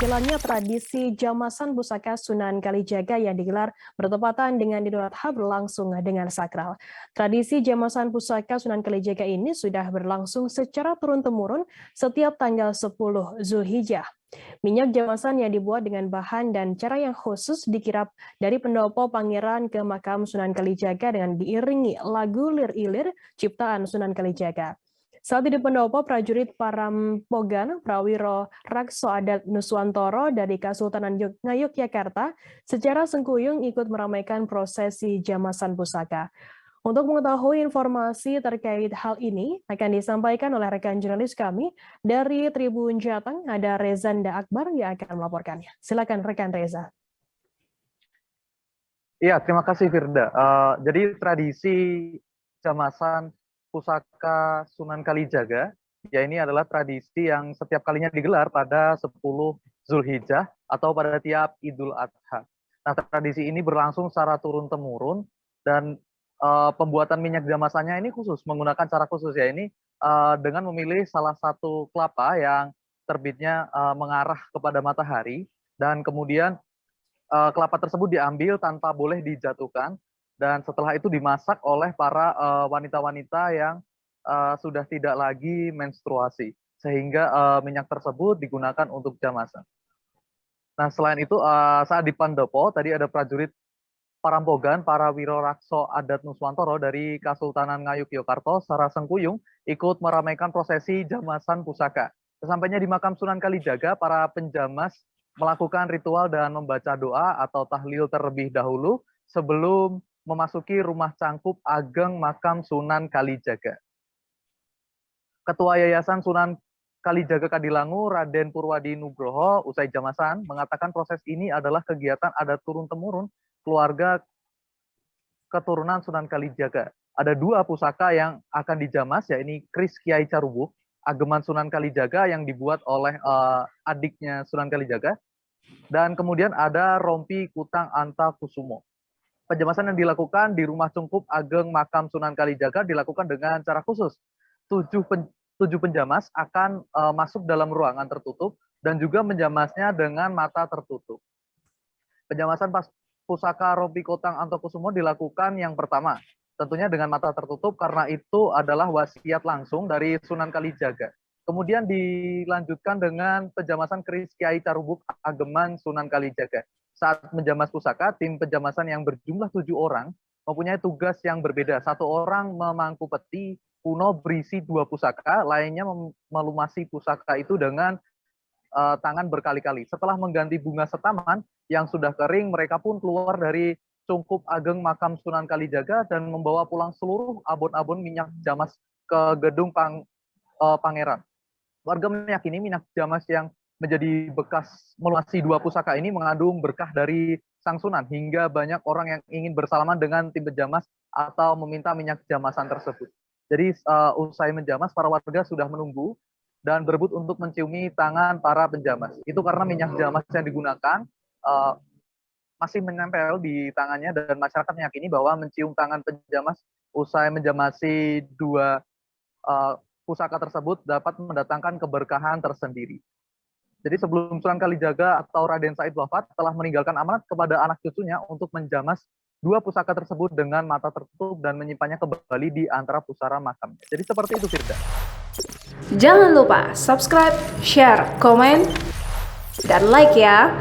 berjalannya tradisi jamasan pusaka Sunan Kalijaga yang digelar bertepatan dengan Idul Adha berlangsung dengan sakral. Tradisi jamasan pusaka Sunan Kalijaga ini sudah berlangsung secara turun-temurun setiap tanggal 10 Zulhijjah. Minyak jamasan yang dibuat dengan bahan dan cara yang khusus dikirap dari pendopo pangeran ke makam Sunan Kalijaga dengan diiringi lagu lir-ilir ciptaan Sunan Kalijaga. Saat di pendopo, prajurit Parampogan Prawiro Rakso Adat Nuswantoro dari Kasultanan Ngayogyakarta secara sengkuyung ikut meramaikan prosesi jamasan pusaka. Untuk mengetahui informasi terkait hal ini akan disampaikan oleh rekan jurnalis kami dari Tribun Jateng, ada Rezanda Akbar yang akan melaporkannya. Silakan rekan Reza. Iya, terima kasih Firda. Jadi tradisi jamasan pusaka Sunan Kalijaga, ya ini adalah tradisi yang setiap kalinya digelar pada 10 Zulhijjah atau pada tiap Idul Adha. Nah, tradisi ini berlangsung secara turun-temurun dan pembuatan minyak jamasannya ini khusus, menggunakan cara khusus ya ini dengan memilih salah satu kelapa yang terbitnya mengarah kepada matahari dan kemudian kelapa tersebut diambil tanpa boleh dijatuhkan dan setelah itu dimasak oleh para wanita-wanita yang sudah tidak lagi menstruasi sehingga minyak tersebut digunakan untuk jamasan. Nah selain itu saat di Pandopo tadi ada prajurit Parampogan Prawiro Rakso Adat Nuswantoro dari Kasultanan Ngayogyakarta secara sengkuyung ikut meramaikan prosesi jamasan pusaka. Sesampainya di makam Sunan Kalijaga, para penjamas melakukan ritual dan membaca doa atau tahlil terlebih dahulu sebelum memasuki rumah cangkup ageng makam Sunan Kalijaga. Ketua Yayasan Sunan Kalijaga Kadilangu, Raden Purwadi Nugroho, usai jamasan, mengatakan proses ini adalah kegiatan adat turun-temurun keluarga keturunan Sunan Kalijaga. Ada 2 pusaka yang akan dijamas, yakni Kris Kiai Carubuk, ageman Sunan Kalijaga yang dibuat oleh adiknya Sunan Kalijaga, dan kemudian ada Rompi Kutang Antakusumo. Penjamasan yang dilakukan di rumah cungkup ageng makam Sunan Kalijaga dilakukan dengan cara khusus. 7 penjamas akan masuk dalam ruangan tertutup dan juga menjamasnya dengan mata tertutup. Penjamasan pusaka Rompi Kutang Antakusumo dilakukan yang pertama, tentunya dengan mata tertutup karena itu adalah wasiat langsung dari Sunan Kalijaga. Kemudian dilanjutkan dengan penjamasan Kris Kiai Carubuk ageman Sunan Kalijaga. Saat menjamas pusaka, tim penjamasan yang berjumlah 7 orang mempunyai tugas yang berbeda. 1 orang memangku peti kuno berisi 2 pusaka, lainnya melumasi pusaka itu dengan tangan berkali-kali. Setelah mengganti bunga setaman yang sudah kering, mereka pun keluar dari cungkup ageng makam Sunan Kalijaga dan membawa pulang seluruh abon-abon minyak jamas ke gedung pangeran. Warga meyakini minyak jamas yang menjadi bekas melumasi 2 pusaka ini mengandung berkah dari Sang Sunan hingga banyak orang yang ingin bersalaman dengan tim penjamas atau meminta minyak jamasan tersebut. Jadi usai menjamas, para warga sudah menunggu dan berebut untuk menciumi tangan para penjamas. Itu karena minyak jamas yang digunakan masih menempel di tangannya dan masyarakat meyakini bahwa mencium tangan penjamas usai menjamasi 2 pusaka tersebut dapat mendatangkan keberkahan tersendiri. Jadi sebelum Sunan Kalijaga atau Raden Said wafat telah meninggalkan amanat kepada anak cucunya untuk menjamas 2 pusaka tersebut dengan mata tertutup dan menyimpannya kembali di antara pusara makamnya. Jadi seperti itu Firda. Jangan lupa subscribe, share, komen, dan like ya.